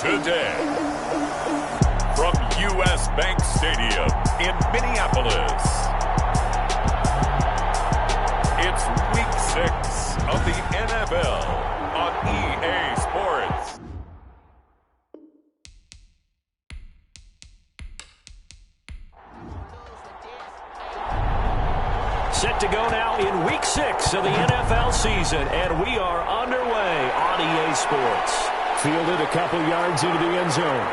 today. From U.S. Bank Stadium in Minneapolis, it's Week 6 of the NFL on EA Sports. Set to go now in Week 6 of the NFL season, and we are underway on EA Sports. Fielded a couple yards into the end zone.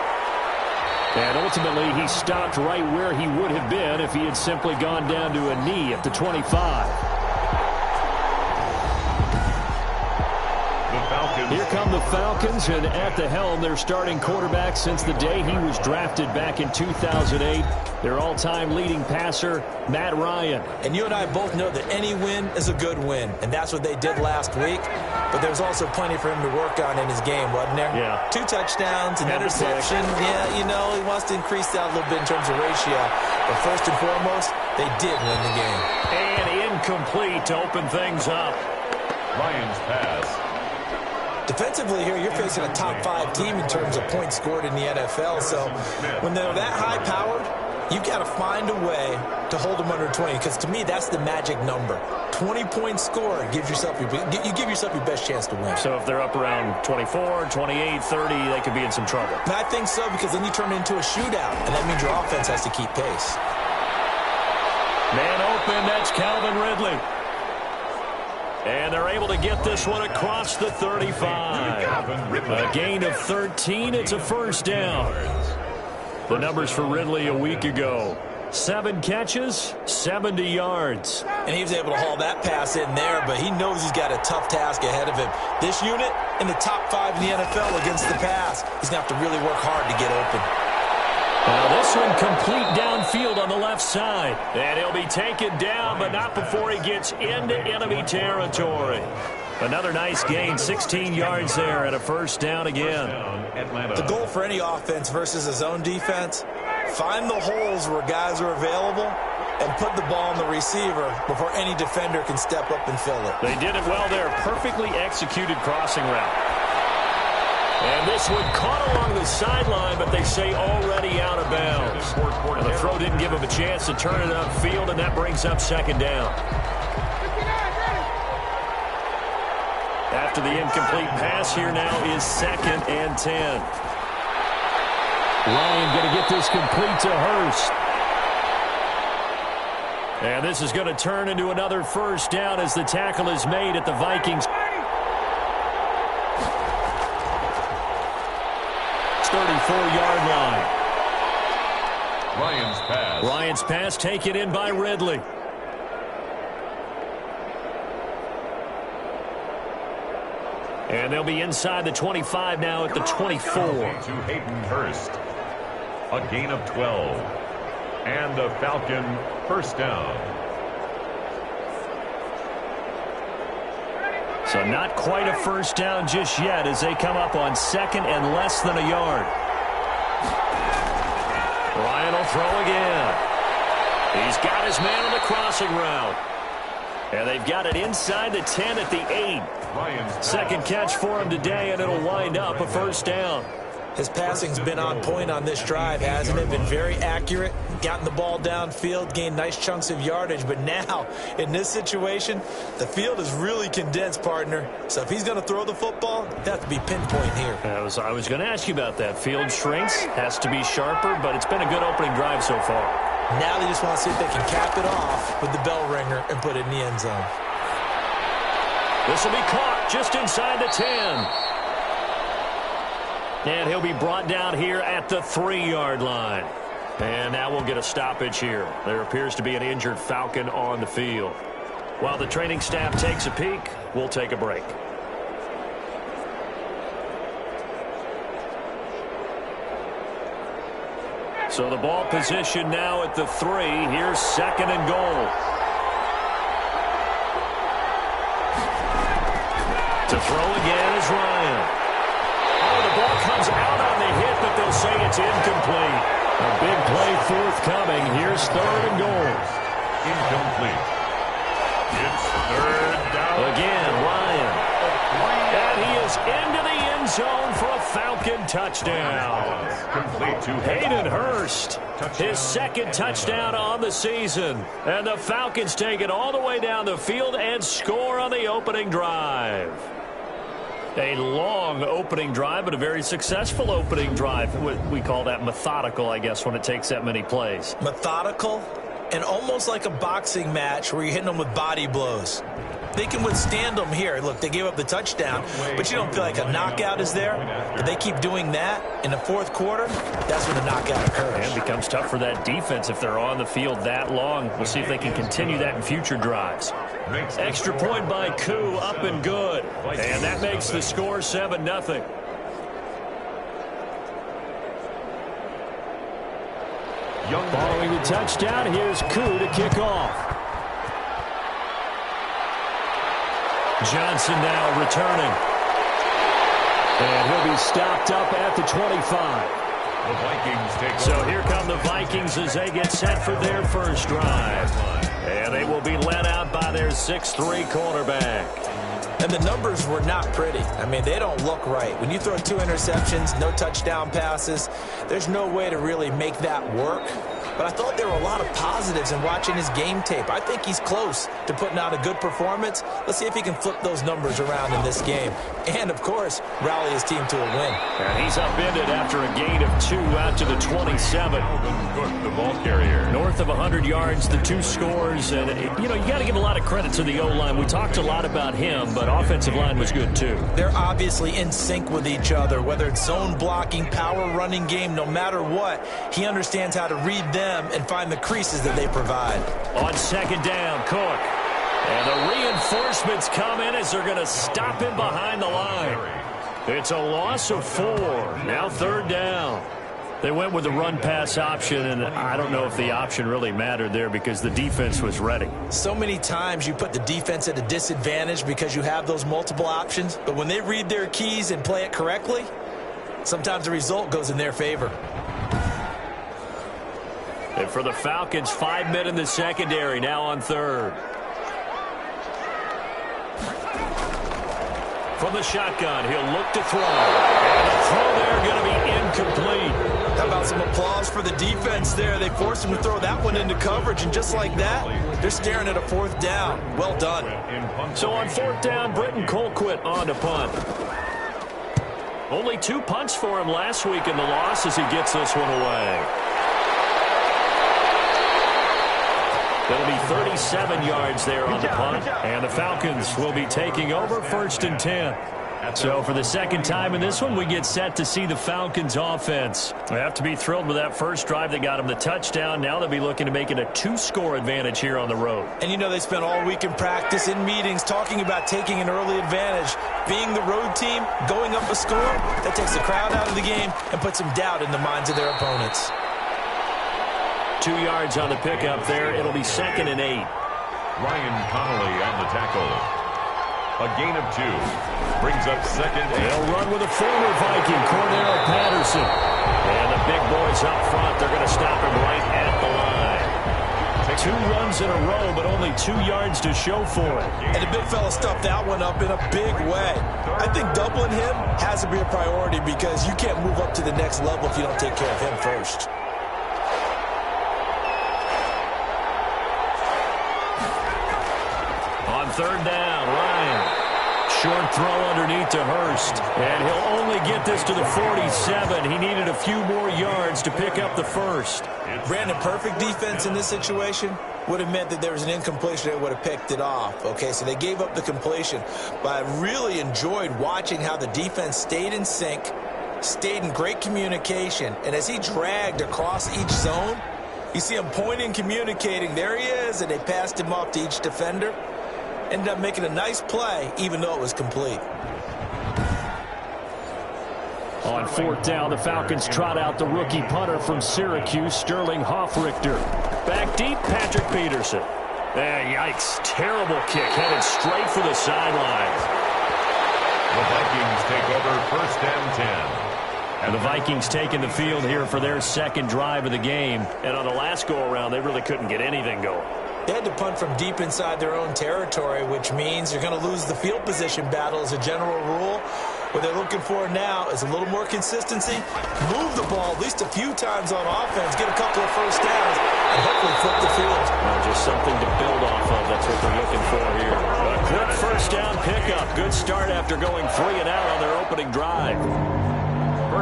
And ultimately, he stopped right where he would have been if he had simply gone down to a knee at the 25. Here come the Falcons, and at the helm, their starting quarterback since the day he was drafted back in 2008. Their all-time leading passer, Matt Ryan. And you and I both know that any win is a good win, and that's what they did last week. But there's also plenty for him to work on in his game, wasn't there? Yeah. 2 touchdowns, an interception. Yeah, you know, he wants to increase that a little bit in terms of ratio. But first and foremost, they did win the game. And incomplete to open things up. Ryan's pass. Defensively here, you're facing a top 5 team in terms of points scored in the NFL. So when they're that high-powered, you've got to find a way to hold them under 20, because to me, that's the magic number. 20-point score gives you give yourself your best chance to win. So if they're up around 24, 28, 30, they could be in some trouble. And I think so, because then you turn it into a shootout, and that means your offense has to keep pace. Man open, that's Calvin Ridley. And they're able to get this one across the 35. A gain of 13, it's a first down. The numbers for Ridley a week ago. 7 catches, 70 yards. And he was able to haul that pass in there, but he knows he's got a tough task ahead of him. This unit in the top 5 in the NFL against the pass. He's going to have to really work hard to get open. Now this one complete downfield on the left side. And he'll be taken down, but not before he gets into enemy territory. Another nice gain, 16 yards there, and a first down again. The goal for any offense versus a zone defense, find the holes where guys are available and put the ball on the receiver before any defender can step up and fill it. They did it well there. Perfectly executed crossing route. And this one caught along the sideline, but they say already out of bounds. And the throw didn't give him a chance to turn it upfield, and that brings up second down. After the incomplete pass, here now is 2nd and 10. Ryan going to get this complete to Hurst. And this is going to turn into another first down as the tackle is made at the Vikings. 34-yard line. Ryan's pass taken in by Ridley. And they'll be inside the 25 now at the 24. To Hayden Hurst. A gain of 12. And the Falcon first down. So not quite a first down just yet as they come up on 2nd and less than a yard. Ryan will throw again. He's got his man on the crossing route. And they've got it inside the 10 at the 8. Second catch for him today, and it'll wind up a first down. His passing's been on point on this drive, hasn't it? Been very accurate, gotten the ball downfield, gained nice chunks of yardage. But now, in this situation, the field is really condensed, partner. So if he's going to throw the football, it has to be pinpoint here. I was going to ask you about that. Field shrinks, has to be sharper, but it's been a good opening drive so far. Now they just want to see if they can cap it off with the bell ringer and put it in the end zone. This will be caught just inside the 10. And he'll be brought down here at the 3-yard line. And now we'll get a stoppage here. There appears to be an injured Falcon on the field. While the training staff takes a peek, we'll take a break. So the ball position now at the 3. Here's 2nd and goal. To throw again is Ryan. Oh, the ball comes out on the hit, but they'll say it's incomplete. A big play forthcoming. Here's 3rd and goal. Incomplete. It's 3rd down. Again, Ryan. And he is into the end zone for a Falcon touchdown. Complete to Hayden Hurst, his second touchdown on the season. And the Falcons take it all the way down the field and score on the opening drive. A long opening drive, but a very successful opening drive. We call that methodical, I guess, when it takes that many plays. Methodical and almost like a boxing match where you're hitting them with body blows. They can withstand them here. Look, they gave up the touchdown, but you don't feel like a knockout is there. But they keep doing that in the fourth quarter, that's when the knockout occurs. And it becomes tough for that defense if they're on the field that long. We'll see if they can continue that in future drives. Extra point by Koo, up and good. And that makes the score 7-0. Following the touchdown, here's Koo to kick off. Johnson now returning. And he'll be stopped up at the 25. The Vikings take So here come the Vikings as they get set for their first drive. And they will be led out by their 6'3" quarterback. And the numbers were not pretty. I mean, they don't look right. When you throw 2 interceptions, no touchdown passes, there's no way to really make that work. But I thought there were a lot of positives in watching his game tape. I think he's close to putting out a good performance. Let's see if he can flip those numbers around in this game. And, of course, rally his team to a win. And he's upended after a gain of 2 out to the 27. Cook, the ball carrier. North of 100 yards, the 2 scores. And, you know, you got to give a lot of credit to the O-line. We talked a lot about him, but offensive line was good, too. They're obviously in sync with each other, whether it's zone blocking, power running game, no matter what. He understands how to read them and find the creases that they provide. On second down, Cook. And the reinforcements come in as they're going to stop him behind the line. It's a loss of 4. Now third down. They went with the run-pass option, and I don't know if the option really mattered there because the defense was ready. So many times you put the defense at a disadvantage because you have those multiple options, but when they read their keys and play it correctly, sometimes the result goes in their favor. And for the Falcons, 5 men in the secondary, now on third. From the shotgun, he'll look to throw. And the throw there going to be incomplete. How about some applause for the defense there? They forced him to throw that one into coverage, and just like that, they're staring at a fourth down. Well done. So on fourth down, Britton Colquitt on to punt. Only 2 punts for him last week in the loss as he gets this one away. It'll be 37 yards there on the punt, and the Falcons will be taking over 1st and 10. So for the second time in this one, we get set to see the Falcons offense. They have to be thrilled with that first drive that got them the touchdown. Now they'll be looking to make it a 2-score advantage here on the road. And you know they spent all week in practice, in meetings, talking about taking an early advantage. Being the road team, going up a score, that takes the crowd out of the game and puts some doubt in the minds of their opponents. 2 yards on the pickup there. It'll be 2nd and 8. Ryan Connolly on the tackle. A gain of 2. Brings up 2nd and 8. They'll run with a former Viking, Cordero Patterson. And the big boys up front, they're going to stop him right at the line. 2 runs in a row, but only 2 yards to show for it. And the big fella stuffed that one up in a big way. I think doubling him has to be a priority because you can't move up to the next level if you don't take care of him first. On third down, Ryan. Short throw underneath to Hurst. And he'll only get this to the 47. He needed a few more yards to pick up the first. Brandon, perfect defense in this situation would have meant that there was an incompletion that would have picked it off. Okay, so they gave up the completion. But I really enjoyed watching how the defense stayed in sync, stayed in great communication. And as he dragged across each zone, you see him pointing, communicating. There he is, and they passed him off to each defender. Ended up making a nice play, even though it was complete. On fourth down, the Falcons trot out the rookie punter from Syracuse, Sterling Hoffrichter. Back deep, Patrick Peterson. Yikes, terrible kick, headed straight for the sideline. The Vikings take over 1st and 10. And the Vikings taking the field here for their second drive of the game. And on the last go-around, they really couldn't get anything going. They had to punt from deep inside their own territory, which means you're going to lose the field position battle as a general rule. What they're looking for now is a little more consistency, move the ball at least a few times on offense, get a couple of first downs, and hopefully flip the field. Well, just something to build off of. That's what they're looking for here. A quick first down pickup. Good start after going 3 and out on their opening drive.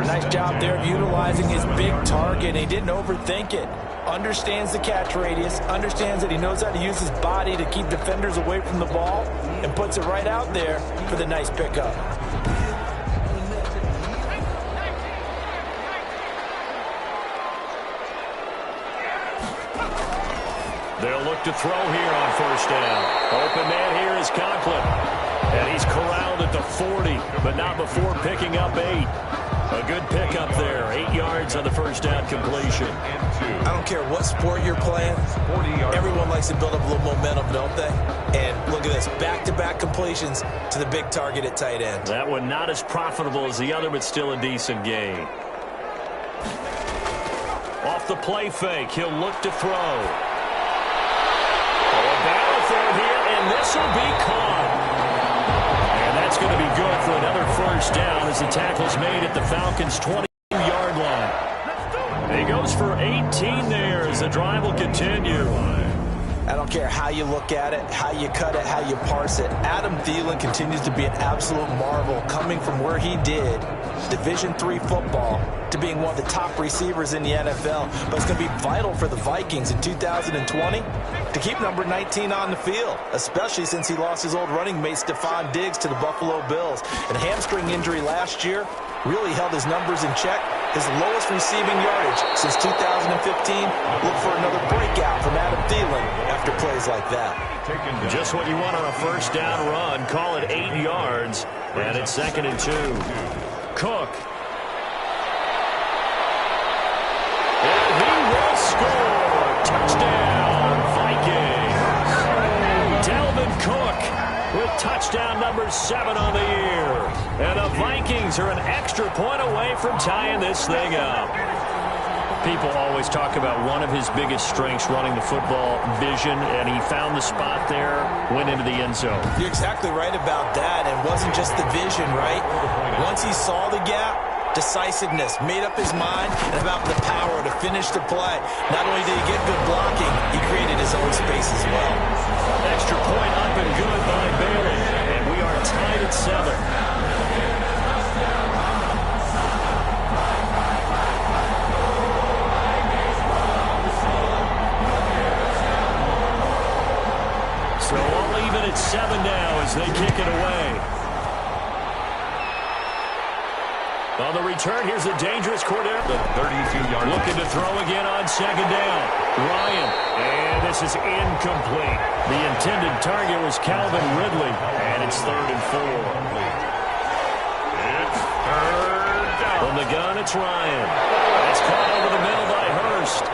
Nice job there of utilizing his big target. He didn't overthink it. Understands the catch radius, understands that he knows how to use his body to keep defenders away from the ball, and puts it right out there for the nice pickup. They'll look to throw here on first down. Open man here is Conklin. And he's corralled at the 40, but not before picking up 8. A good pickup there. 8 yards on the first down completion. I don't care what sport you're playing. Everyone likes to build up a little momentum, don't they? And look at this. Back-to-back completions to the big target at tight end. That one not as profitable as the other, but still a decent gain. Off the play fake, he'll look to throw. Battlefield here, and this will be caught. And that's going to be good for another first down as the tackle's made at the Falcons' 20-yard line. He goes for 18 there as the drive will continue. I don't care how you look at it, how you cut it, how you parse it. Adam Thielen continues to be an absolute marvel, coming from where he did, Division III football, to being one of the top receivers in the NFL. But it's going to be vital for the Vikings in 2020 to keep number 19 on the field, especially since he lost his old running mate Stephon Diggs to the Buffalo Bills. And a hamstring injury last year really held his numbers in check. His lowest receiving yardage since 2015. Look for another breakout from Adam Thielen after plays like that. Just what you want on a first down run. Call it 8 yards, and it's 2nd and 2. Cook. And he will score. Touchdown, Vikings. Dalvin Cook with touchdown number 7 on the year. And the Vikings are an extra point away from tying this thing up. People always talk about one of his biggest strengths running the football, vision, and he found the spot there, went into the end zone. You're exactly right about that. It wasn't just the vision, right? Once he saw the gap, decisiveness, made up his mind, and about the power to finish the play. Not only did he get good blocking, he created his own space as well. Extra point up and good by Bailey, and we are tied at 7. So all even at 7 now as they kick it away. On the return, here's a dangerous Cordero. The 32-yard looking to throw again on 2nd down. Ryan, and this is incomplete. The intended target was Calvin Ridley, and it's 3rd and 4. It's 3rd down. From the gun, it's Ryan. It's caught over the middle by Hurst.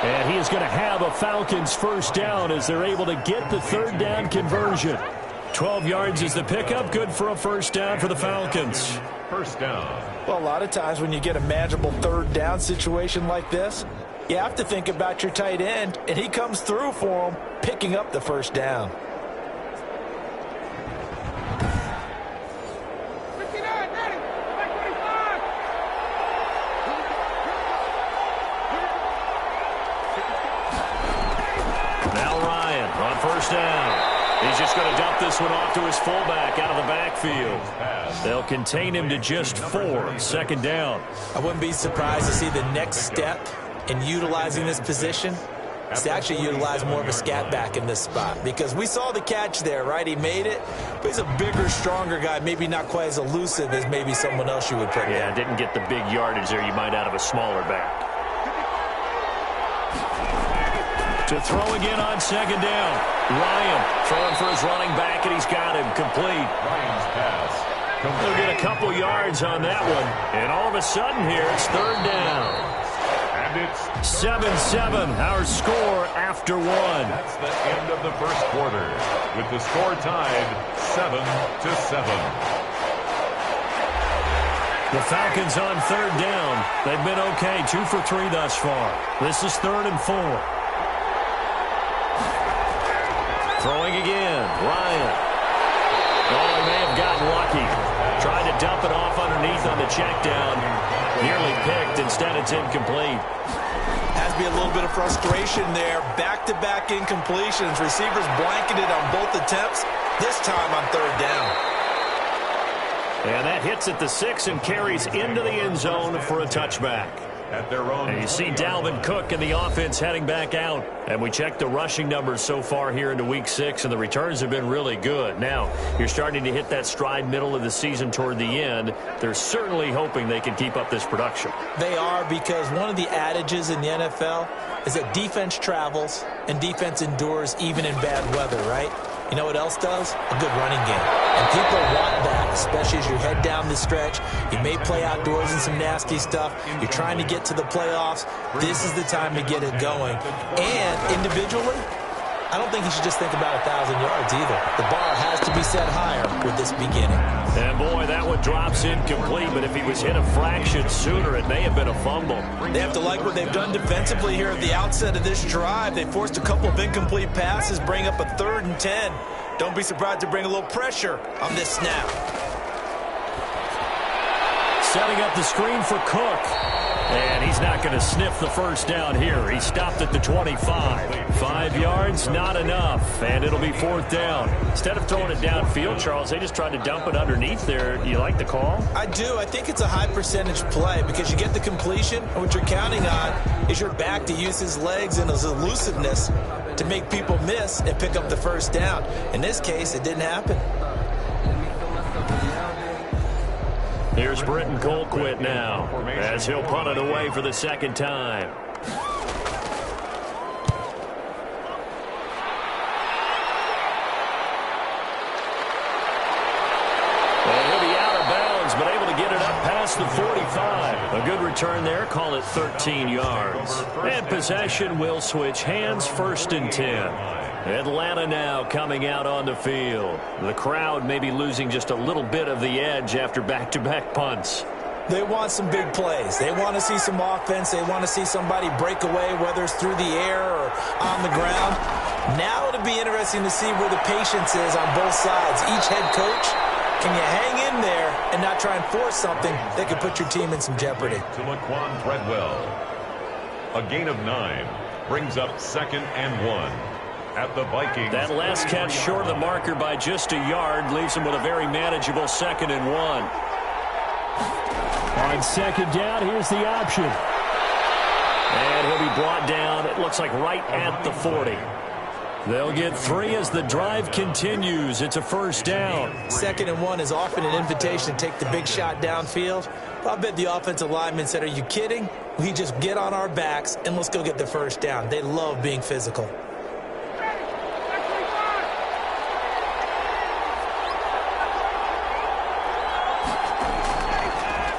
And he is going to have a Falcons first down as they're able to get the 3rd down conversion. 12 yards is the pickup. Good for a first down for the Falcons. First down. Well, a lot of times when you get a manageable 3rd down situation like this, you have to think about your tight end, and he comes through for him, picking up the first down. He's just going to dump this one off to his fullback out of the backfield. They'll contain him to just 4. 2nd down. I wouldn't be surprised to see the next step in utilizing this position is to actually utilize more of a scat back in this spot, because we saw the catch there, right? He made it, but he's a bigger, stronger guy, maybe not quite as elusive as maybe someone else you would put Yeah, there. Didn't get the big yardage there you might out of a smaller back. To throw again on 2nd down. Ryan throwing for his running back, and he's got him complete. Ryan's pass. They'll get a couple yards on that one. And all of a sudden here, it's 3rd down. And it's 7-7, our score after 1. That's the end of the first quarter, with the score tied 7-7. The Falcons on 3rd down. They've been okay, 2 for 3 thus far. This is 3rd and 4. Throwing again, Ryan. Oh, he may have gotten lucky. Tried to dump it off underneath on the check down. Nearly picked. Instead, it's incomplete. Has to be a little bit of frustration there. Back-to-back incompletions. Receivers blanketed on both attempts. This time on third down. And that hits at the 6 and carries into the end zone for a touchback. At their own. And you see Dalvin Cook and the offense heading back out. And we checked the rushing numbers so far here into Week 6, and the returns have been really good. Now, you're starting to hit that stride middle of the season toward the end. They're certainly hoping they can keep up this production. They are, because one of the adages in the NFL is that defense travels and defense endures even in bad weather, right? You know what else does? A good running game. And people want that, especially as you head down the stretch. You may play outdoors in some nasty stuff. You're trying to get to the playoffs. This is the time to get it going. And individually, I don't think you should just think about 1,000 yards either. The bar has to be set higher with this beginning. And boy, that one drops incomplete, but if he was hit a fraction sooner, it may have been a fumble. They have to like what they've done defensively here at the outset of this drive. They forced a couple of incomplete passes, bring up a 3rd and 10. Don't be surprised to bring a little pressure on this snap. Setting up the screen for Cook. And he's not going to sniff the first down here. He stopped at the 25. 5 yards, not enough. And it'll be 4th down. Instead of throwing it downfield, Charles, they just tried to dump it underneath there. Do you like the call? I do. I think it's a high percentage play because you get the completion, and what you're counting on is your back to use his legs and his elusiveness to make people miss and pick up the first down. In this case, it didn't happen. Here's Britton Colquitt now as he'll punt it away for the 2nd time. And he'll be out of bounds, but able to get it up past the 45. A good return there. Call it 13 yards. And possession will switch hands. 1st and 10. Atlanta now coming out on the field. The crowd may be losing just a little bit of the edge after back-to-back punts. They want some big plays. They want to see some offense. They want to see somebody break away, whether it's through the air or on the ground. Now it'll be interesting to see where the patience is on both sides. Each head coach, can you hang in there and not try and force something that could put your team in some jeopardy? To Laquan Treadwell. A gain of 9 brings up 2nd and 1. At the Vikings. That last catch short of the marker by just a yard leaves him with a very manageable 2nd and 1. On 2nd down, here's the option. And he'll be brought down, it looks like right at the 40. They'll get 3 as the drive continues. It's a 1st down. 2nd and 1 is often an invitation to take the big shot downfield. I bet the offensive lineman said, are you kidding? We just get on our backs and let's go get the 1st down. They love being physical.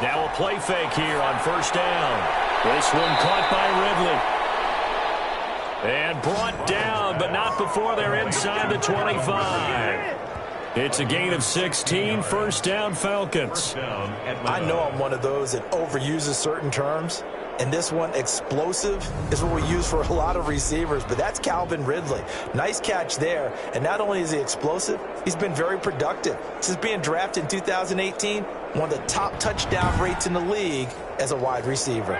Now a play fake here on 1st down. This one caught by Ridley. And brought down, but not before they're inside the 25. It's a gain of 16, 1st down Falcons. I know I'm one of those that overuses certain terms. And this one, explosive, is what we use for a lot of receivers. But that's Calvin Ridley. Nice catch there. And not only is he explosive, he's been very productive. Since being drafted in 2018, one of the top touchdown rates in the league as a wide receiver.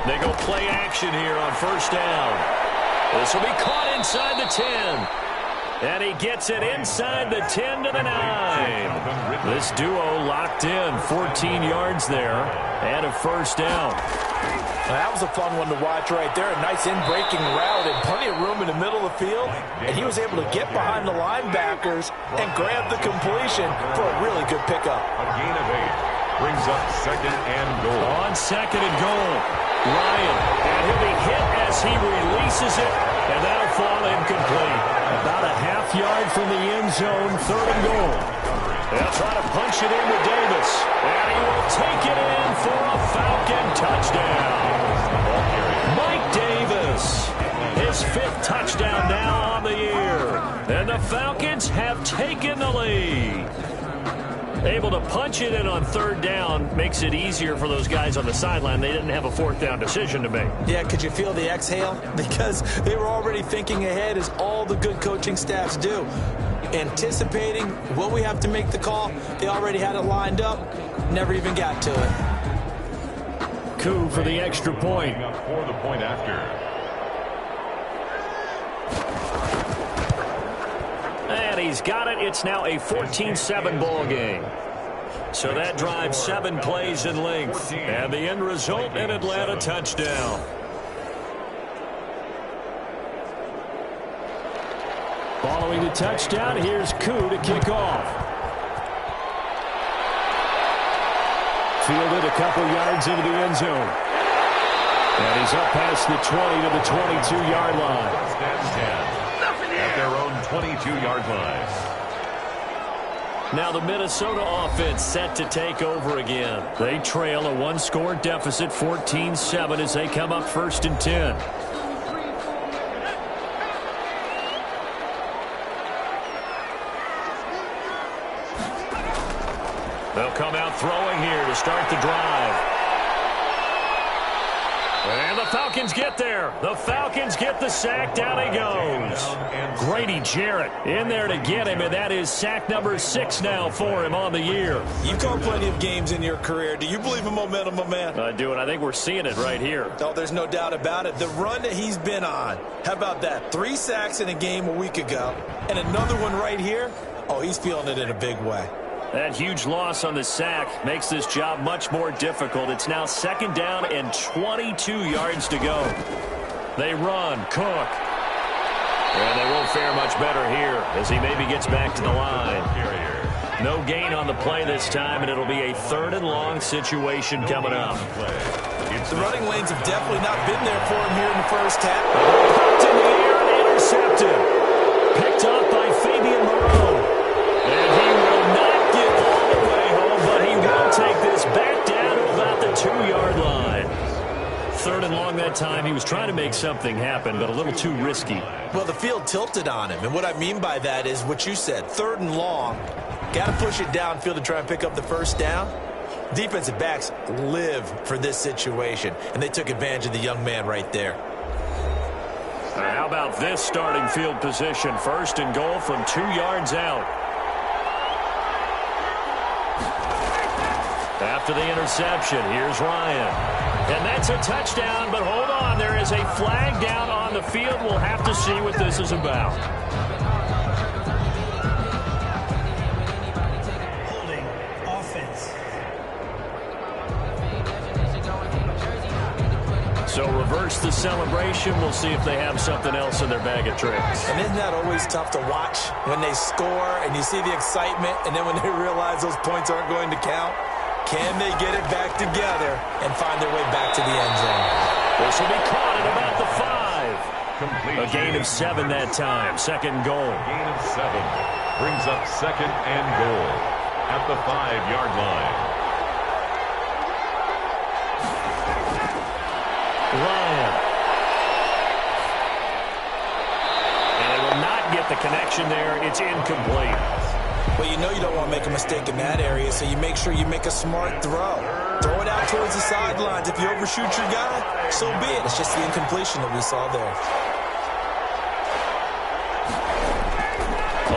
They go play action here on 1st down. This will be caught inside the 10. And he gets it inside the 10 to the 9. This duo locked in, 14 yards there, and a 1st down. Now, that was a fun one to watch right there. A nice in-breaking route and plenty of room in the middle of the field. And he was able to get behind the linebackers and grab the completion for a really good pickup. A gain of 8 brings up 2nd and goal. On 2nd and goal, Ryan. And he'll be hit as he releases it, and that'll fall incomplete. About a half yard from the end zone, 3rd and goal. They'll try to punch it in with Davis. And he will take it in for a Falcon touchdown. Mike Davis, his 5th touchdown now on the year. And the Falcons have taken the lead. Able to punch it in on third down makes it easier for those guys on the sideline. They didn't have a fourth down decision to make. Yeah, could you feel the exhale? Because they were already thinking ahead, as all the good coaching staffs do. Anticipating, will we have to make the call? They already had it lined up. Never even got to it. Coup for the extra point. For the point after. And he's got it. It's now a 14-7 ball game. So that drives 7 plays in length. And the end result, an Atlanta touchdown. Following the touchdown, here's Coup to kick off. Fielded a couple yards into the end zone. And he's up past the 20 to the 22-yard line. At their own 22-yard line. Now the Minnesota offense set to take over again. They trail a one-score deficit, 14-7, as they come up 1st and 10. They'll come out throwing here to start the drive. And the Falcons get there. The Falcons get the sack. Down he goes. Grady Jarrett in there to get him, and that is sack number 6 now for him on the year. You've called plenty of games in your career. Do you believe in momentum, my man? I do, and I think we're seeing it right here. Oh, there's no doubt about it. The run that he's been on. How about that? 3 sacks in a game a week ago, and another one right here. Oh, he's feeling it in a big way. That huge loss on the sack makes this job much more difficult. It's now 2nd down and 22 yards to go. They run. Cook. And they won't fare much better here as he maybe gets back to the line. No gain on the play this time, and it'll be a 3rd and long situation coming up. The running lanes have definitely not been there for him here in the first half. Popped in the air and intercepted. Picked up by Fabian Moreau. And he will not get all the way home, but he will take this back down to about the 2-yard line. 3rd and long that time. He was trying to make something happen, but a little too risky. Well, the field tilted on him, and what I mean by that is what you said. 3rd and long. Got to push it downfield to try and pick up the first down. Defensive backs live for this situation, and they took advantage of the young man right there. How about this starting field position? 1st and goal from 2 yards out. After the interception, here's Ryan. And that's a touchdown, but hold on. There is a flag down on the field. We'll have to see what this is about. Holding offense. So reverse the celebration. We'll see if they have something else in their bag of tricks. And isn't that always tough to watch when they score and you see the excitement, and then when they realize those points aren't going to count? Can they get it back together and find their way back to the end zone? This will be caught at about the 5. A gain of 7 that time. 2nd goal. Gain of 7 brings up 2nd and goal at the 5-yard line. Ryan. And they will not get the connection there. It's incomplete. Well, you know you don't want to make a mistake in that area, so you make sure you make a smart throw. Throw it out towards the sidelines. If you overshoot your guy, so be it. It's just the incompletion that we saw there.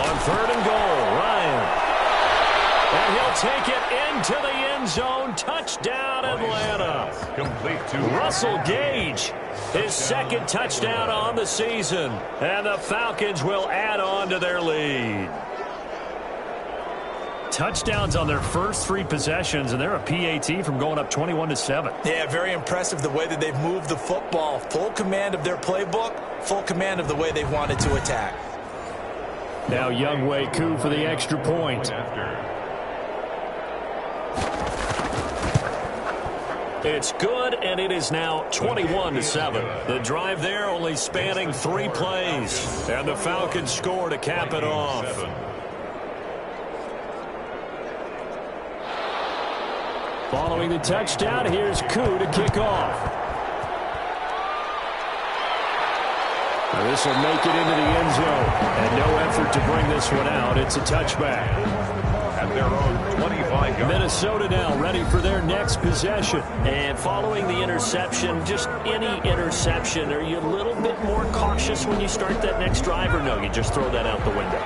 On 3rd and goal, Ryan. And he'll take it into the end zone. Touchdown, Atlanta. Complete to Russell Gage, his 2nd touchdown on the season. And the Falcons will add on to their lead. Touchdowns on their first 3 possessions, and they're a PAT from going up 21-7. Yeah, very impressive the way that they've moved the football. Full command of their playbook, full command of the way they've wanted to attack. Now Younghoe Koo for the extra point. It's good, and it is now 21-7. The drive there only spanning 3 plays, and the Falcons score to cap it off. Following the touchdown, here's Koo to kick off. This will make it into the end zone. And no effort to bring this one out. It's a touchback. at their own 25 yards. Minnesota now ready for their next possession. And following the interception, just any interception, are you a little bit more cautious when you start that next drive, or no, you just throw that out the window?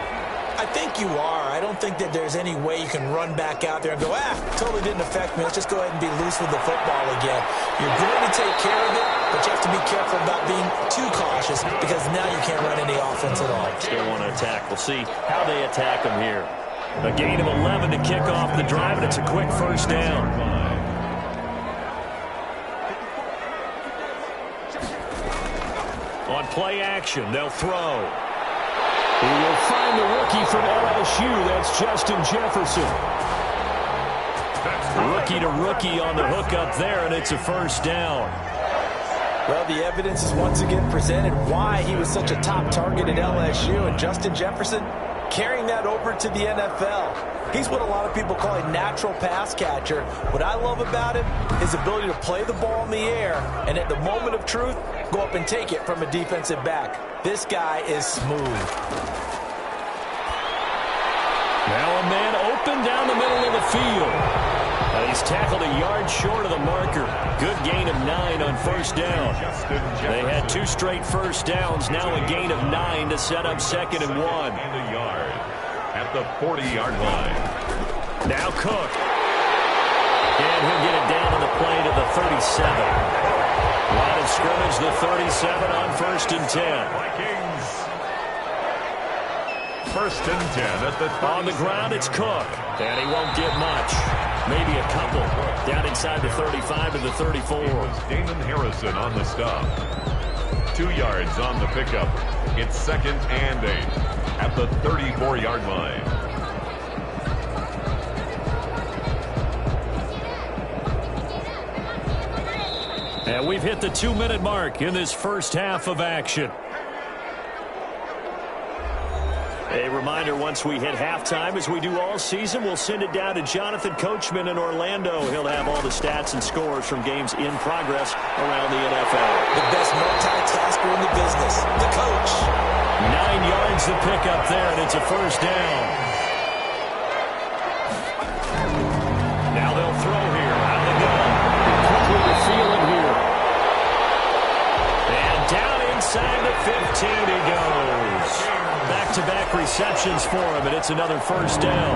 I think you are. I don't think that there's any way you can run back out there and go, totally didn't affect me. Let's just go ahead and be loose with the football again. You're going to take care of it, but you have to be careful about being too cautious because now you can't run any offense at all. Still want to attack. We'll see how they attack them here. A gain of 11 to kick off the drive, and it's a quick first down. On play action, they'll throw. He will find the rookie from LSU. That's Justin Jefferson. Rookie to rookie on the hook up there, and it's a first down. Well, the evidence is once again presented why he was such a top target at LSU, and Justin Jefferson carrying that over to the NFL. He's what a lot of people call a natural pass catcher. What I love about him, his ability to play the ball in the air, and at the moment of truth, go up and take it from a defensive back. This guy is smooth. Now a man open down the middle of the field. He's tackled a yard short of the marker. Good gain of 9 on first down. They had 2 straight first downs. Now a gain of 9 to set up 2nd and 1. And a yard at the 40-yard line. Now Cook. And he'll get it down on the play to the 37. Line of scrimmage, the 37 on 1st and 10. Vikings. 1st and 10 at the 37. On the ground, it's Cook. And he won't get much. Maybe a couple. Down inside the 35 to the 34. It was Damon Harrison on the stop. 2 yards on the pickup. It's 2nd and 8 at the 34-yard line. And we've hit the 2-minute mark in this first half of action. A reminder, once we hit halftime, as we do all season, we'll send it down to Jonathan Coachman in Orlando. He'll have all the stats and scores from games in progress around the NFL. The best multitasker in the business, the coach. 9 yards to pick up there, and it's a first down. Now they'll throw here. Out they go. Quickly to Thielen here. And down inside the 15 he goes. Back-to-back receptions for him, and it's another first down.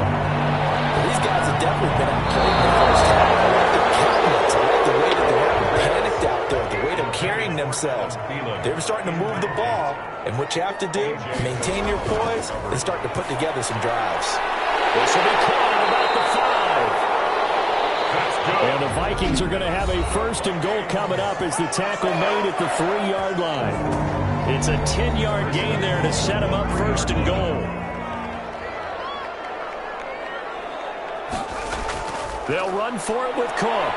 These guys have definitely been outplayed in the first half. I like their countenance. I like the way that they haven't panicked out there, the way they're carrying themselves. They're starting to move the ball, and what you have to do, maintain your poise and start to put together some drives. This will be caught at about the 5. And the Vikings are going to have a 1st and goal coming up as the tackle made at the 3-yard line. It's a 10-yard gain there to set him up 1st and goal. They'll run for it with Cook.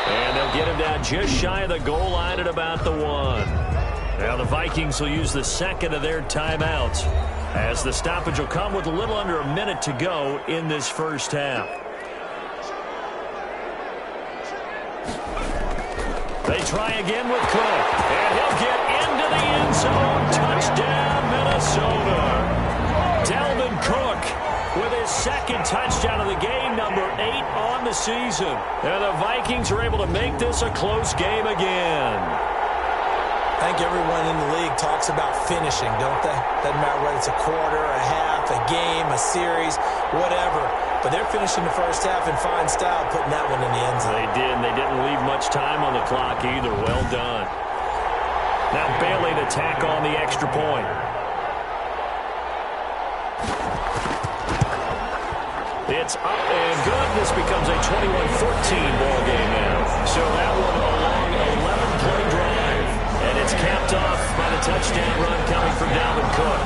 And they'll get him down just shy of the goal line at about the 1. Now the Vikings will use the 2nd of their timeouts, as the stoppage will come with a little under a minute to go in this first half. They try again with Cook, and he'll get into the end zone. Touchdown, Minnesota. Dalvin Cook with his 2nd touchdown of the game, number 8 on the season. And the Vikings are able to make this a close game again. I think everyone in the league talks about finishing, don't they? Doesn't matter whether it's a quarter, a half, a game, a series, whatever. But they're finishing the first half in fine style, putting that one in the end zone. They did, and they didn't leave much time on the clock either. Well done. Now Bailey to tack on the extra point. It's up and good. This becomes a 21-14 ball game now. So that one a long 11-play drive. And it's capped off by the touchdown run coming from Dalvin Cook.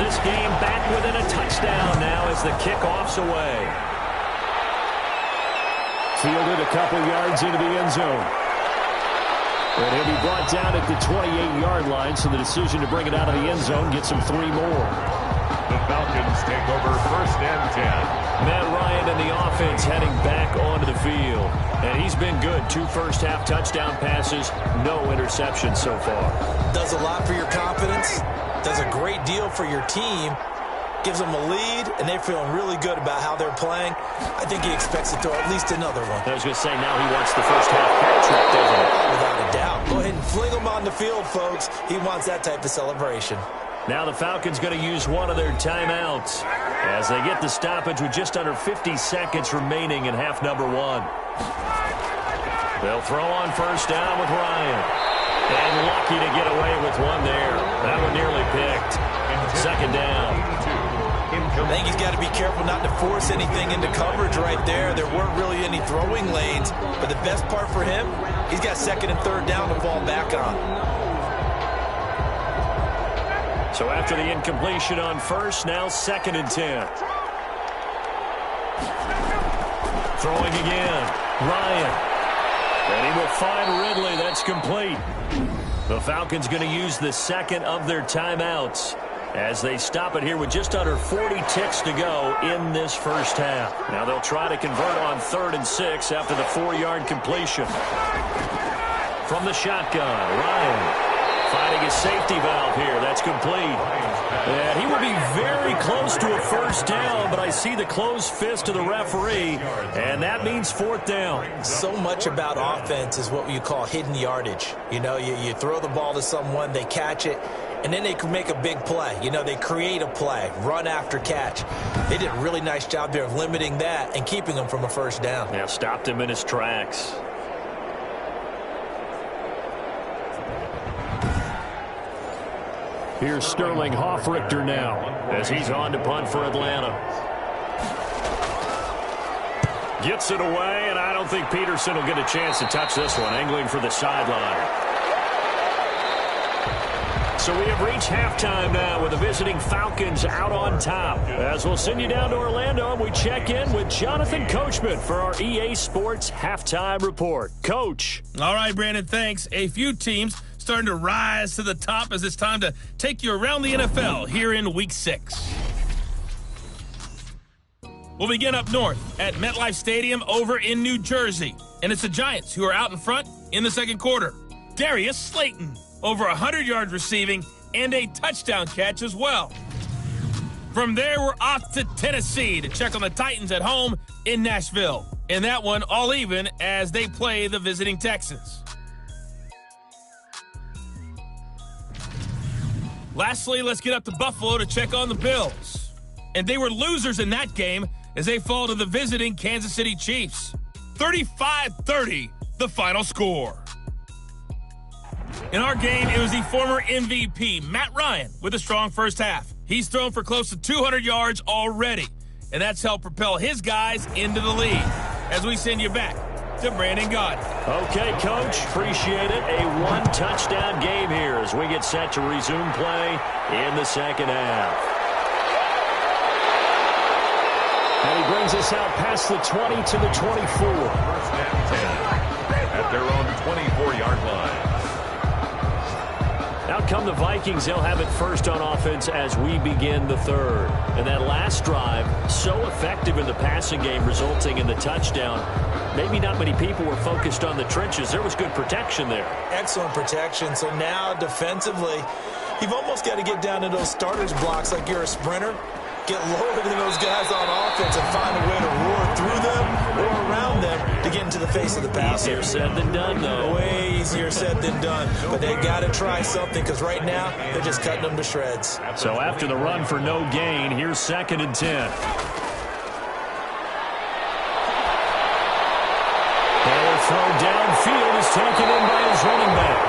This game back within a touchdown now as the kickoff's away. Fielded a couple yards into the end zone. And he'll be brought down at the 28-yard line, so the decision to bring it out of the end zone gets him 3 more. The Falcons take over 1st and 10. Matt Ryan and the offense heading back onto the field. And he's been good. 2 first-half touchdown passes, no interceptions so far. Does a lot for your confidence, does a great deal for your team, gives them a lead, and they're feeling really good about how they're playing. I think he expects to throw at least another one. I was going to say, now he wants the first-half hat trick, doesn't he? Without a doubt. Go ahead and fling him on the field, folks. He wants that type of celebration. Now the Falcons going to use one of their timeouts as they get the stoppage with just under 50 seconds remaining in half number 1. They'll throw on first down with Ryan. And lucky to get away with one there. That one nearly picked. Second down. I think he's got to be careful not to force anything into coverage right there. There weren't really any throwing lanes. But the best part for him, he's got second and third down to fall back on. So after the incompletion on first, now 2nd and 10. Throwing again. Ryan. And he will find Ridley. That's complete. The Falcons going to use the second of their timeouts as they stop it here with just under 40 ticks to go in this first half. Now they'll try to convert on 3rd and 6 after the 4-yard completion. From the shotgun, Ryan finding a safety valve here. That's complete. And he will be very close to a first down, but I see the closed fist of the referee, and that means 4th down. So much about offense is what you call hidden yardage. You know, you throw the ball to someone, they catch it, and then they can make a big play. You know, they create a play, run after catch. They did a really nice job there of limiting that and keeping him from a first down. Yeah, stopped him in his tracks. Here's Sterling Hoffrichter now as he's on to punt for Atlanta. Gets it away, and I don't think Peterson will get a chance to touch this one, angling for the sideline. So we have reached halftime now with the visiting Falcons out on top. As we'll send you down to Orlando, and we check in with Jonathan Coachman for our EA Sports Halftime Report. Coach. All right, Brandon, thanks. A few teams starting to rise to the top as it's time to take you around the NFL here in Week 6. We'll begin up north at MetLife Stadium over in New Jersey. And it's the Giants who are out in front in the second quarter. Darius Slayton, over 100 yards receiving and a touchdown catch as well. From there, we're off to Tennessee to check on the Titans at home in Nashville. And that one all even as they play the visiting Texans. Lastly, let's get up to Buffalo to check on the Bills. And they were losers in that game as they fall to the visiting Kansas City Chiefs. 35-30, the final score. In our game, it was the former MVP, Matt Ryan, with a strong first half. He's thrown for close to 200 yards already, and that's helped propel his guys into the lead. As we send you back to Brandon Gaudin. Okay, Coach. Appreciate it. A one-touchdown game here as we get set to resume play in the second half. And he brings us out past the 20 to the 24. First and 10 at their own 24-yard line. Out come the Vikings. They'll have it first on offense as we begin the third. And that last drive, so effective in the passing game, resulting in the touchdown. Maybe not many people were focused on the trenches. There was good protection there. Excellent protection. So now defensively, you've almost got to get down to those starters blocks like you're a sprinter. Get lower than those guys on offense and find a way to roar through them or around them to get into the face of the passer. Easier said than done, though. Way easier said than done. But they got to try something because right now they're just cutting them to shreds. So after the run for no gain, here's 2nd and 10. And a throw downfield is taken in by his running back.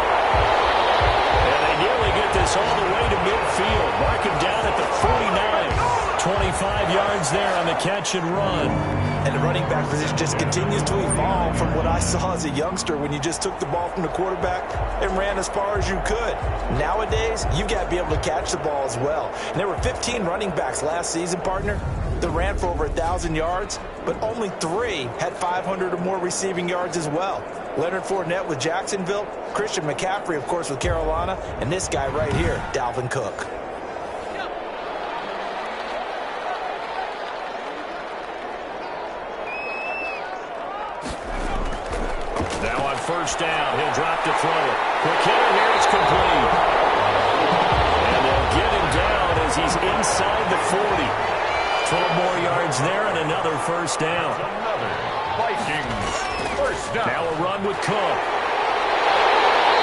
And they nearly get this all the way to midfield. Mark him down at the 49. 25 yards there on the catch and run. And the running back position just continues to evolve from what I saw as a youngster when you just took the ball from the quarterback and ran as far as you could. Nowadays, you've got to be able to catch the ball as well. And there were 15 running backs last season, partner, that ran for over 1,000 yards, but only 3 had 500 or more receiving yards as well. Leonard Fournette with Jacksonville, Christian McCaffrey, of course, with Carolina, and this guy right here, Dalvin Cook. Now first down. He'll drop to throw it. Quick hitter here. It's complete. And they'll get him down as he's inside the 40. 12 more yards there and another first down. Another Vikings first down. Now a run with Cook.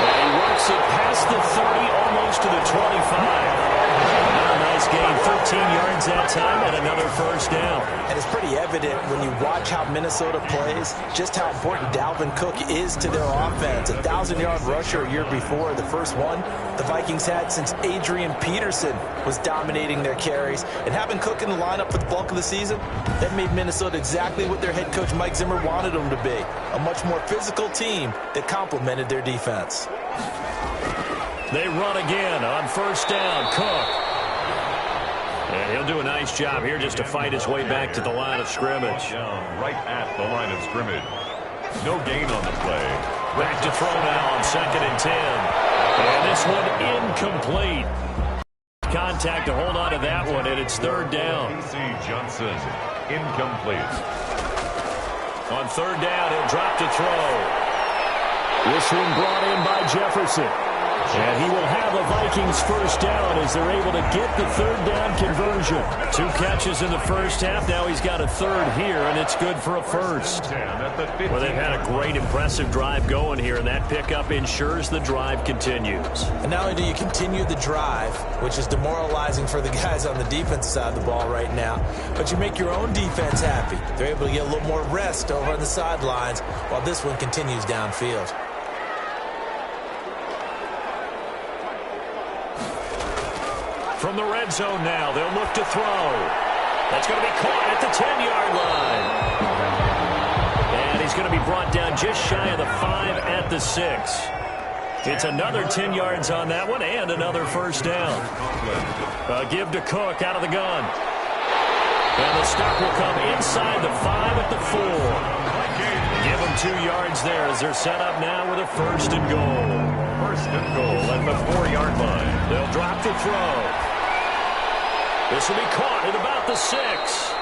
And he works it past the 30, almost to the 25. Another nice gain, 13 yards that time, and another first down. And it's pretty evident when you watch how Minnesota plays, just how important Dalvin Cook is to their offense. A 1,000-yard rusher a year before, the first one the Vikings had since Adrian Peterson was dominating their carries. And having Cook in the lineup for the bulk of the season, that made Minnesota exactly what their head coach Mike Zimmer wanted them to be. A much more physical team that complemented their defense. They run again on first down. Cook. And he'll do a nice job here just to fight his way back to the line of scrimmage. Down right at the line of scrimmage. No gain on the play. Back to throw now on 2nd and 10. And this one incomplete. Contact to hold on to that one, and it's 3rd down. C. Johnson, incomplete. On 3rd down, he'll drop to throw. This one brought in by Jefferson. And he will have a Vikings first down as they're able to get the 3rd down conversion. 2 catches in the first half. Now he's got a 3rd here, and it's good for a first. Well, they've had a great, impressive drive going here, and that pickup ensures the drive continues. And not only do you continue the drive, which is demoralizing for the guys on the defense side of the ball right now, but you make your own defense happy. They're able to get a little more rest over on the sidelines while this one continues downfield. From the red zone now, they'll look to throw. That's going to be caught at the 10-yard line. And he's going to be brought down just shy of the 5 at the 6. It's another 10 yards on that one and another first down. Give to Cook out of the gun. And the stop will come inside the 5 at the 4. Give them 2 yards there as they're set up now with a 1st and goal. 1st and goal at the 4-yard line. They'll drop to throw. This will be caught at about the 6.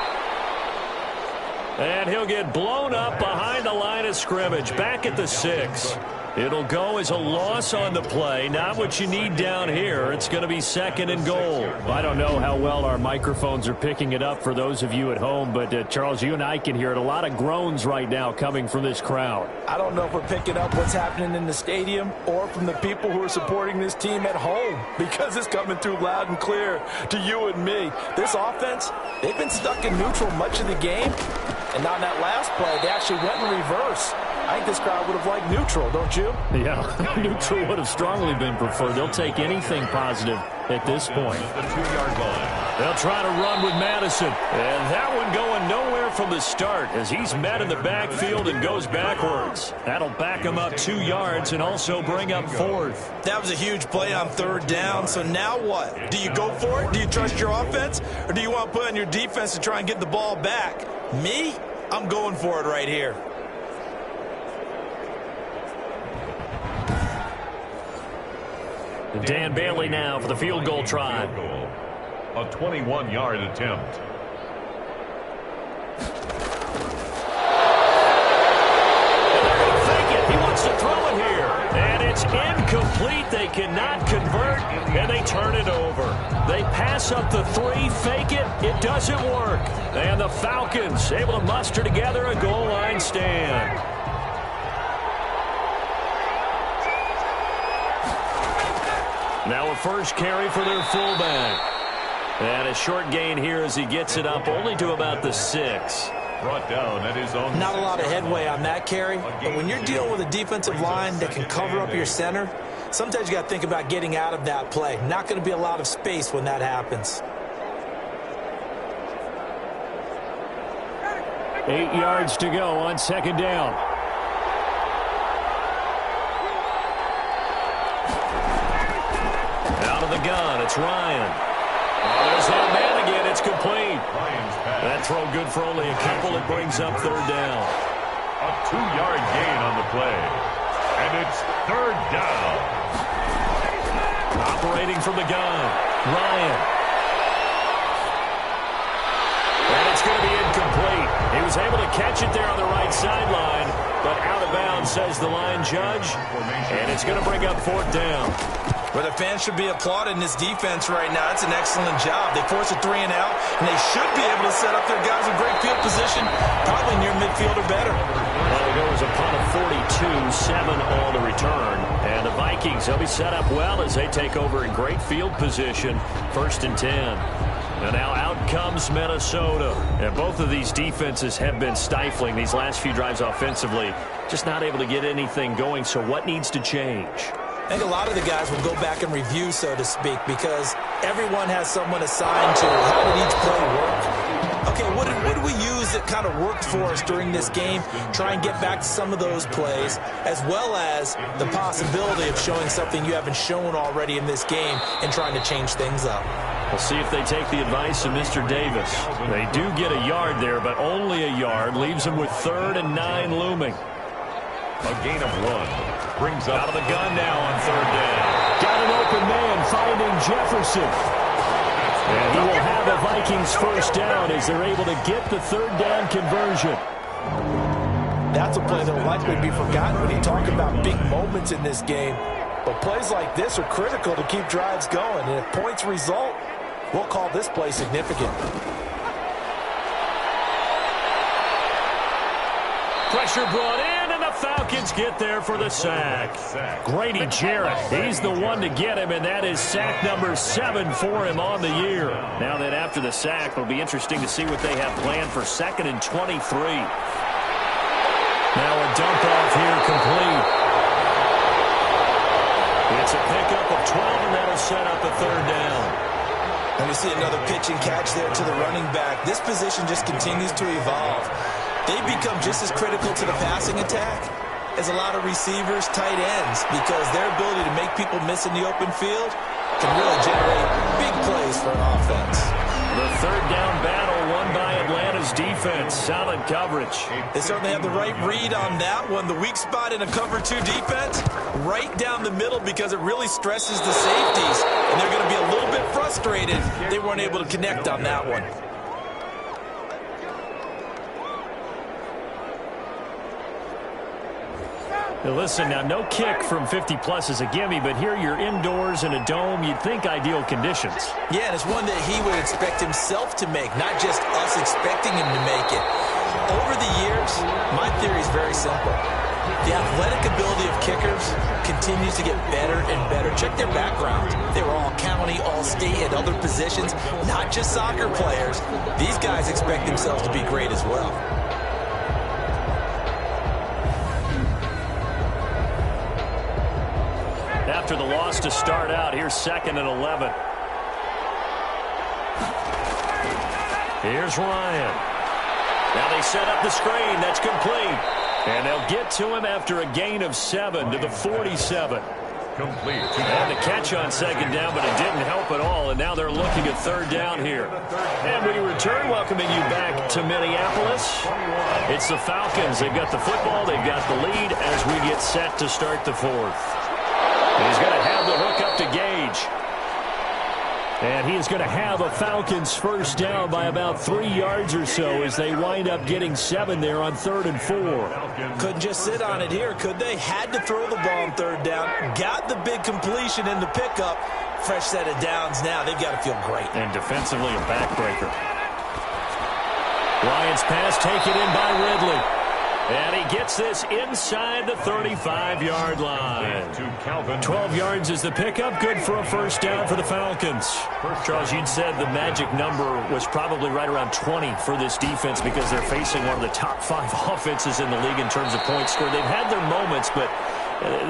And he'll get blown up behind the line of scrimmage, back at the 6. It'll go as a loss on the play, not what you need down here. It's going to be 2nd and goal. I don't know how well our microphones are picking it up for those of you at home, but Charles, you and I can hear it. A lot of groans right now coming from this crowd. I don't know if we're picking up what's happening in the stadium or from the people who are supporting this team at home, because it's coming through loud and clear to you and me. This offense, they've been stuck in neutral much of the game, and on that last play, they actually went in reverse. I think this crowd would have liked neutral, don't you? Yeah, neutral would have strongly been preferred. They'll take anything positive at this point. The 2-yard line. They'll try to run with Madison. And that one going nowhere from the start as he's met in the backfield and goes backwards. That'll back him up 2 yards and also bring up 4th. That was a huge play on 3rd down. So now what? Do you go for it? Do you trust your offense? Or do you want to put on your defense to try and get the ball back? Me? I'm going for it right here. Dan Bailey now for the field goal try. A 21-yard attempt. Fake it. He wants to throw it here. And it's incomplete. They cannot convert, and they turn it over. They pass up the 3, fake it. It doesn't work. And the Falcons able to muster together a goal line stand. Now a first carry for their fullback. And a short gain here as he gets it up only to about the 6. Brought down at his own. Not a lot of headway on that carry, but when you're dealing with a defensive line that can cover up your center, sometimes you got to think about getting out of that play. Not going to be a lot of space when that happens. 8 yards to go on 2nd down. Out of the gun, it's Ryan. There's that man again. It's complete. That throw good for only a couple. It brings up 3rd down. A 2-yard gain on the play. And it's 3rd down. Operating from the gun, Ryan. And it's going to be incomplete. He was able to catch it there on the right sideline, but out of bounds says the line judge. And it's going to bring up 4th down. Well, the fans should be applauding this defense right now. It's an excellent job. They force a 3-and-out, and they should be able to set up their guys in great field position, probably near midfield or better. Well, it goes a punt of 42, 7 on the return. And the Vikings, they'll be set up well as they take over in great field position, 1st and 10. And now out comes Minnesota. And both of these defenses have been stifling these last few drives offensively. Just not able to get anything going. So what needs to change? I think a lot of the guys will go back and review, so to speak, because everyone has someone assigned to how did each play work. Okay, what did we use that kind of worked for us during this game? Try and get back to some of those plays, as well as the possibility of showing something you haven't shown already in this game and trying to change things up. We'll see if they take the advice of Mr. Davis. They do get a yard there, but only a yard. Leaves them with 3rd and 9 looming. A gain of 1. Brings up out of the gun now on 3rd down. Got an open man finding Jefferson. And he will have a Vikings 1st down as they're able to get the 3rd down conversion. That's a play that will likely be forgotten when you talk about big moments in this game. But plays like this are critical to keep drives going. And if points result, we'll call this play significant. Pressure brought in, and the Falcons get there for the sack. Grady Jarrett, he's the one to get him, and that is sack number 7 for him on the year. Now that after the sack, it'll be interesting to see what they have planned for 2nd and 23. Now a dump-off here complete. It's a pickup of 12, and that'll set up a 3rd down. And we see another pitch and catch there to the running back. This position just continues to evolve. They become just as critical to the passing attack as a lot of receivers, tight ends, because their ability to make people miss in the open field can really generate big plays for an offense. The 3rd down battle won by Atlanta's defense. Solid coverage. They certainly have the right read on that one. The weak spot in a cover 2 defense, right down the middle, because it really stresses the safeties. And they're going to be a little bit frustrated they weren't able to connect on that one. Now listen, now no kick from 50-plus is a gimme, but here you're indoors in a dome. You'd think ideal conditions. Yeah, and it's one that he would expect himself to make, not just us expecting him to make it. Over the years, my theory is very simple. The athletic ability of kickers continues to get better and better. Check their background. They were all county, all state, at other positions, not just soccer players. These guys expect themselves to be great as well. After the loss to start out, here's 2nd and 11. Here's Ryan. Now they set up the screen. That's complete. And they'll get to him after a gain of 7 to the 47. complete. And the catch on 2nd down, but it didn't help at all. And now they're looking at 3rd down here. And we return, welcoming you back to Minneapolis. It's the Falcons. They've got the football. They've got the lead as we get set to start the 4th. He's going to have the hook up to Gage. And he is going to have a Falcons 1st down by about 3 yards or so as they wind up getting 7 there on 3rd and 4. Couldn't just sit on it here, could they? Had to throw the ball on 3rd down. Got the big completion in the pickup. Fresh set of downs now. They've got to feel great. And defensively, a backbreaker. Ryan's pass taken in by Ridley. And he gets this inside the 35-yard line. 12 yards is the pickup. Good for a 1st down for the Falcons. Charles, you'd said the magic number was probably right around 20 for this defense because they're facing one of the top 5 offenses in the league in terms of points scored. They've had their moments, but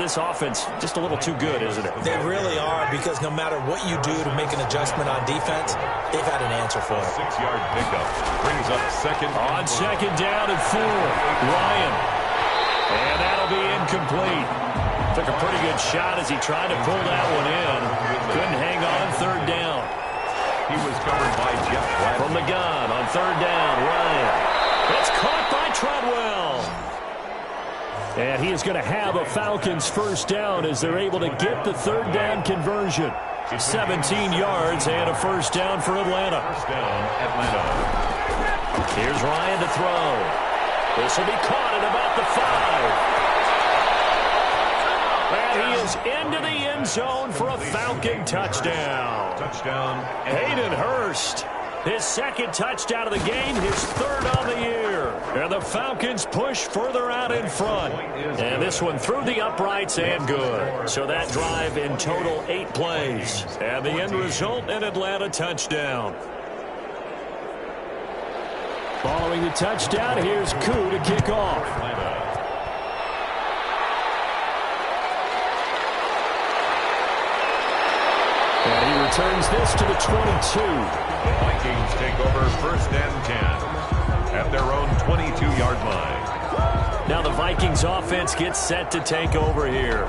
this offense just a little too good, isn't it? They really are, because no matter what you do to make an adjustment on defense, they've had an answer for it. 6-yard pickup brings up 2nd. On 2nd down and 4, Ryan. And that'll be incomplete. Took a pretty good shot as he tried to pull that one in. Couldn't hang on 3rd down. He was covered by Jeff Blatt. From the gun on 3rd down, Ryan. It's caught by Treadwell. And he is going to have a Falcons 1st down as they're able to get the 3rd down conversion. 17 yards and a 1st down for Atlanta. 1st down, Atlanta. Here's Ryan to throw. This will be caught at about the 5. zone for a Falcon touchdown. Touchdown. Hayden Hurst. His second touchdown of the game, his third on the year. And the Falcons push further out in front. And this one through the uprights and good. So that drive in total 8 plays. And the end result, an Atlanta touchdown. Following the touchdown, here's Koo to kick off. And he returns this to the 22. The Vikings take over 1st and 10 at their own 22-yard line. Now the Vikings offense gets set to take over here.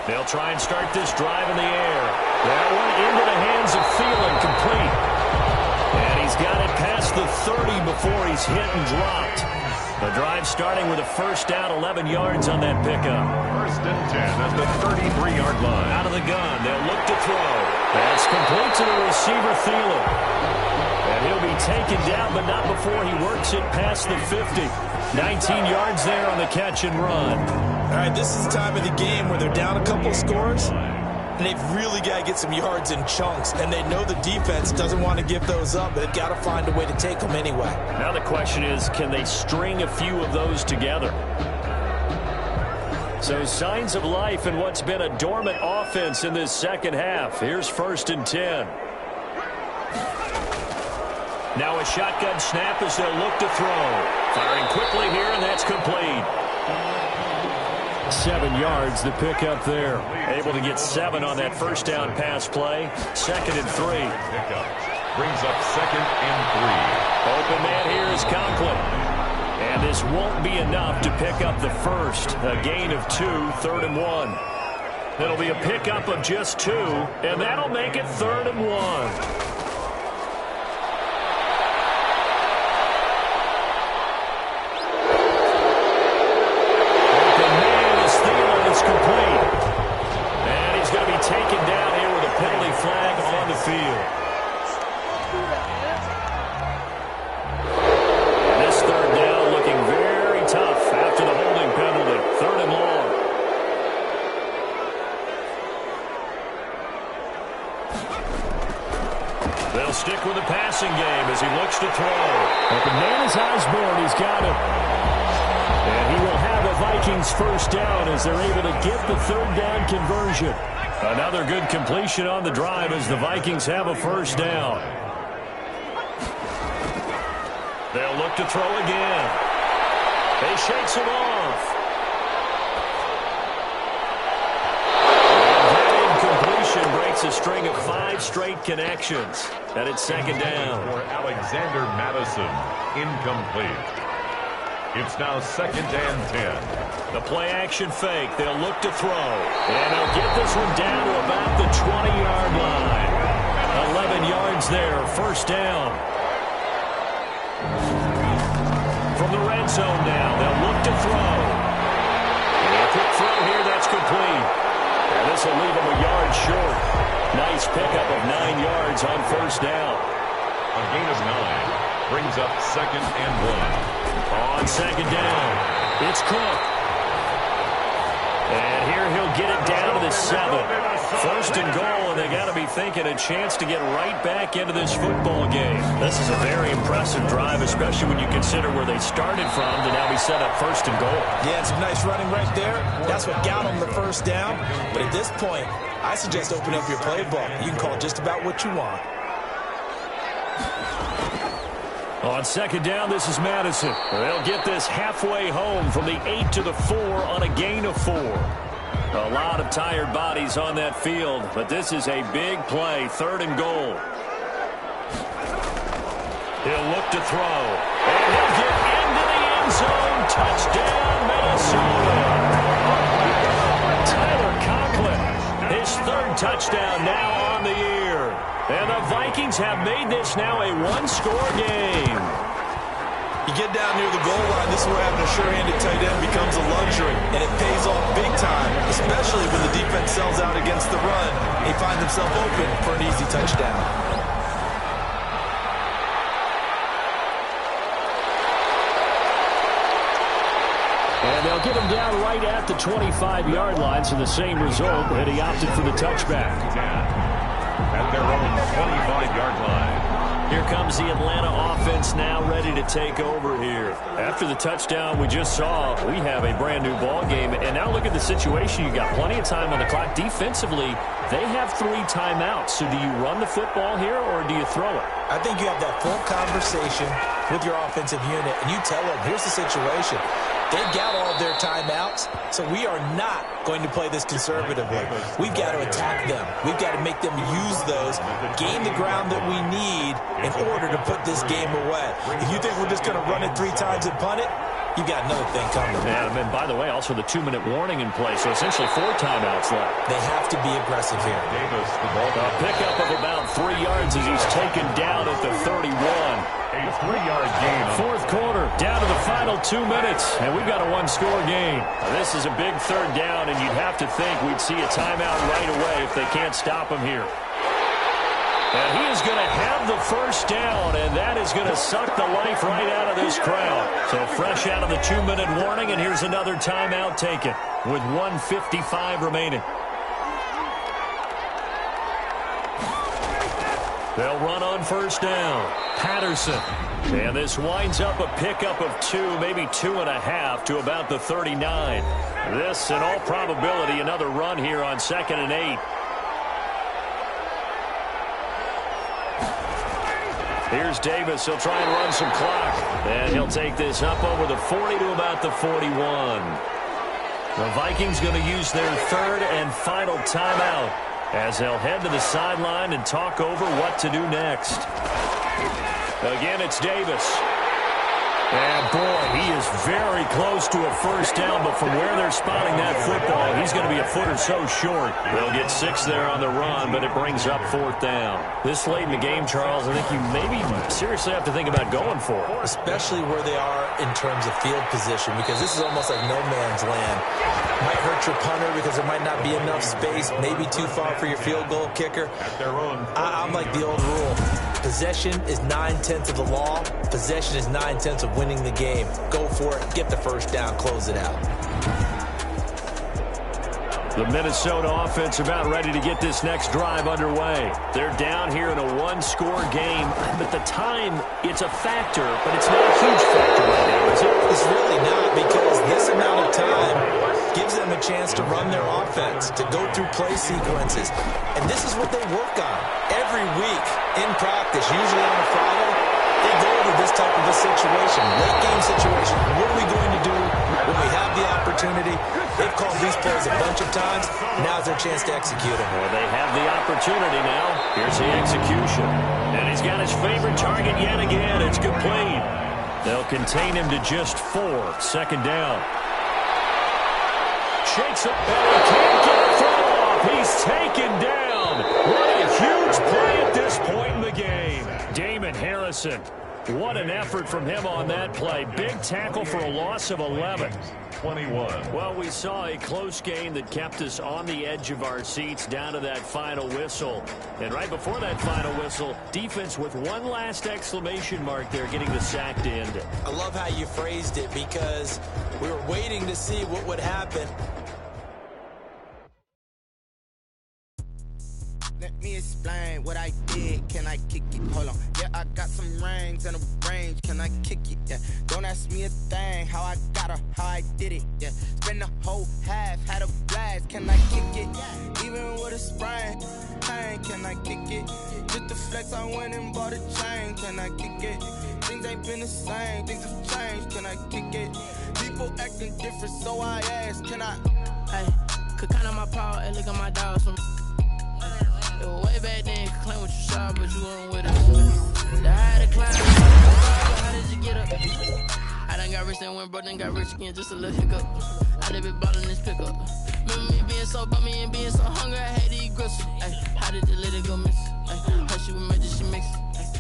They'll try and start this drive in the air. That one into the hands of Thielen, complete. And he's got it past the 30 before he's hit and dropped. The drive starting with a first down, 11 yards on that pickup. 1st and 10 at the 33-yard line. Out of the gun, they'll look to throw. That's complete to the receiver, Thielen. And he'll be taken down, but not before he works it past the 50. 19 yards there on the catch and run. All right, this is the time of the game where they're down a couple of scores, and they've really got to get some yards in chunks, and they know the defense doesn't want to give those up, but they've got to find a way to take them anyway. Now the question is, can they string a few of those together? So signs of life in what's been a dormant offense in this second half. Here's 1st and 10. Now a shotgun snap as they'll look to throw. Firing quickly here, and that's complete. 7 yards, the pickup there. Able to get 7 on that first down pass play. 2nd and 3. Pickup brings up 2nd and 3. Open man here is Conklin. And this won't be enough to pick up the first. A gain of 2, 3rd and 1. It'll be a pickup of just 2, and that'll make it 3rd and 1. Taken down here with a penalty flag on the field. And this 3rd down looking very tough after the holding penalty. 3rd and long. They'll stick with the passing game as he looks to throw. Open man is Osborne. He's got him. And he will have a Vikings first down as they're able to get the 3rd down conversion. Another good completion on the drive as the Vikings have a first down. They'll look to throw again. He shakes it off. And that incompletion breaks a string of 5 straight connections. And it's 2nd down. For Alexander Madison, incomplete. It's now 2nd and 10. The play-action fake. They'll look to throw. And they'll get this one down to about the 20-yard line. 11 yards there, first down. From the red zone now, they'll look to throw. And a quick throw here, that's complete. And this will leave them a yard short. Nice pickup of 9 yards on first down. A gain of 9 brings up 2nd and 1. On 2nd down, it's Cook. And here he'll get it down to the 7. 1st and goal, and they got to be thinking a chance to get right back into this football game. This is a very impressive drive, especially when you consider where they started from to now be set up 1st and goal. Yeah, some nice running right there. That's what got them the first down. But at this point, I suggest open up your playbook. You can call just about what you want. On 2nd down, this is Madison. They'll get this halfway home from the 8 to the 4 on a gain of 4. A lot of tired bodies on that field, but this is a big play, 3rd and goal. He'll look to throw. And he'll get into the end zone. Touchdown, Minnesota. Tyler Conklin, his 3rd touchdown now on the year. And the Vikings have made this now a 1-score game. You get down near the goal line, this is what happened a sure-handed tight end becomes a luxury, and it pays off big time, especially when the defense sells out against the run. They find themselves open for an easy touchdown. And they'll get him down right at the 25-yard line, so the same result, and he opted for the touchback. At their own 25-yard line. Here comes the Atlanta offense now ready to take over here. After the touchdown we just saw, we have a brand new ball game. And now look at the situation. You got plenty of time on the clock. Defensively, they have 3 timeouts. So do you run the football here or do you throw it? I think you have that full conversation with your offensive unit, and you tell them, here's the situation. They've got all of their timeouts, so we are not going to play this conservatively. We've got to attack them. We've got to make them use those, gain the ground that we need in order to put this game away. If you think we're just going to run it 3 times and punt it, you got another thing coming. And by the way, also the 2-minute warning in place, so essentially 4 timeouts left. They have to be aggressive here. Davis, the ball. A pickup of about 3 yards as he's taken down at the 31. A 3-yard gain. Fourth quarter, down to the final 2 minutes, and we've got a 1-score game. Now, this is a big 3rd down, and you'd have to think we'd see a timeout right away if they can't stop him here. And he is going to have the 1st down, and that is going to suck the life right out of this crowd. So fresh out of the 2-minute warning, and here's another timeout taken with 1:55 remaining. They'll run on 1st down. Patterson. And this winds up a pickup of 2, maybe 2.5 to about the 39. This, in all probability, another run here on 2nd and 8. Here's Davis. He'll try and run some clock. And he'll take this up over the 40 to about the 41. The Vikings going to use their 3rd and final timeout as they'll head to the sideline and talk over what to do next. Again, it's Davis. And, boy, he is very close to a 1st down, but from where they're spotting that football, he's going to be a foot or so short. They'll get 6 there on the run, but it brings up 4th down. This late in the game, Charles, I think you maybe seriously have to think about going for it. Especially where they are in terms of field position, because this is almost like no man's land. Might hurt your punter because there might not be enough space, maybe too far for your field goal kicker. I'm like the old rule. Possession is 9/10 of the law. Possession is 9/10 of winning the game. Go for it. Get the 1st down. Close it out. The Minnesota offense about ready to get this next drive underway. They're down here in a 1-score game, but the time, it's a factor, but it's not a huge factor right now, is it? It's really not, because this amount of time gives them a chance to run their offense, to go through play sequences. And this is what they work on every week in practice, usually on a Friday. They go over this type of a situation, late game situation. What are we going to do when we have the opportunity? They've called these plays a bunch of times. Now's their chance to execute them. Well, they have the opportunity now. Here's the execution. And he's got his favorite target yet again. It's complete. They'll contain him to just 4. 2nd down. Shakes up, and he can't get a throw off. He's taken down. What a huge play at this point in the game. Damon Harrison. What an effort from him on that play. Big tackle for a loss of 11. 21. Well, we saw a close game that kept us on the edge of our seats down to that final whistle. And right before that final whistle, defense with one last exclamation mark there, getting the sack to end it. I love how you phrased it, because we were waiting to see what would happen. Let me explain what I did. Can I kick it? Hold on. Yeah, I got some rings and a range. Can I kick it? Yeah. Don't ask me a thing. How I got her, how I did it. Yeah. Spend the whole half, had a blast. Can I kick it? Even with a sprain. Pain, can I kick it? Just the flex, I went and bought a chain. Can I kick it? Things ain't been the same. Things have changed. Can I kick it? People acting different, so I asked. Can I? Hey, could count on my power and look at my dogs from. Way back then, you could claim what you saw, but you weren't with us. The higher the climb, how did you get up? I done got rich and went broke, then got rich again, just a little hiccup. I done been ballin' this pickup. Remember me being so bummy and being so hungry, I had to eat gristle. Ay, how did the little go miss? How she was magic, she mixed.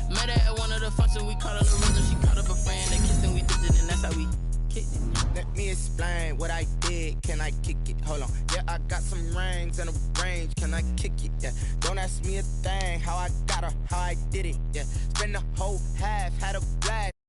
Met her at one of the functions, we caught her the rhythm, she caught up a friend, they kissed and we did it, and that's how we kicked it. explain what I did. Can I kick it? Hold on. Yeah, I got some rings and a range. Can I kick it? Yeah. Don't ask me a thing. How I got her, how I did it. Yeah. Spend the whole half, had a blast.